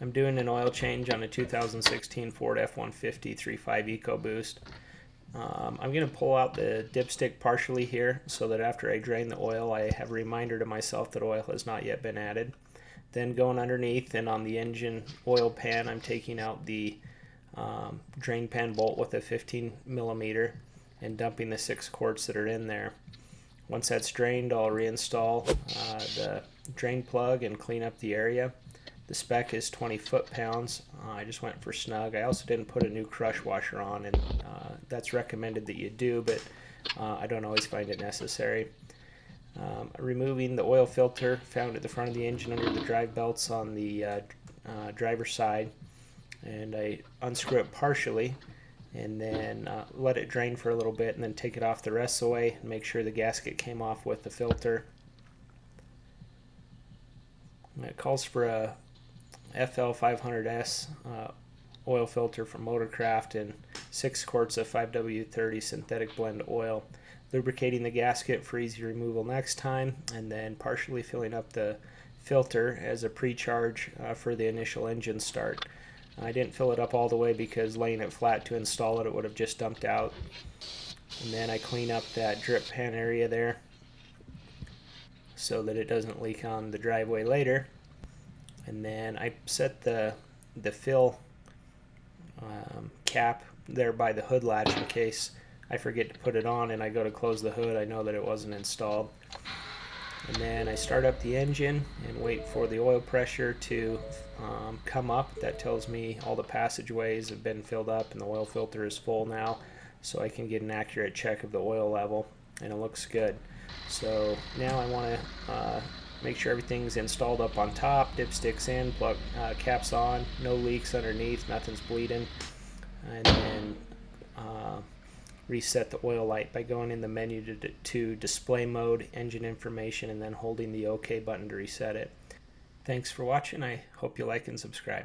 I'm doing an oil change on a 2016 Ford F150 3.5 EcoBoost. I'm going to pull out the dipstick partially here so that after I drain the oil I have a reminder to myself that oil has not yet been added. Then going underneath and on the engine oil pan, I'm taking out the drain pan bolt with a 15mm and dumping the 6 quarts that are in there. Once that's drained, I'll reinstall the drain plug and clean up the area. The spec is 20 foot-pounds. I just went for snug. I also didn't put a new crush washer on, and that's recommended that you do, but I don't always find it necessary. Removing the oil filter found at the front of the engine under the drive belts on the driver's side, and I unscrew it partially and then let it drain for a little bit and then take it off the rest of the way and make sure the gasket came off with the filter. It calls for a FL500S oil filter from Motorcraft and 6 quarts of 5W30 synthetic blend oil. Lubricating the gasket for easy removal next time, and then partially filling up the filter as a pre-charge for the initial engine start. I didn't fill it up all the way because laying it flat to install it, it would have just dumped out. And then I clean up that drip pan area there so that it doesn't leak on the driveway later. And then I set the fill cap there by the hood latch in case I forget to put it on and I go to close the hood, I know that it wasn't installed. And then I start up the engine and wait for the oil pressure to come up. That tells me all the passageways have been filled up and the oil filter is full now, so I can get an accurate check of the oil level, and it looks good. So now I want to make sure everything's installed up on top, dipsticks in, plug caps on, no leaks underneath, nothing's bleeding, and then reset the oil light by going in the menu to display mode, engine information, and then holding the OK button to reset it. Thanks for watching. I hope you like and subscribe.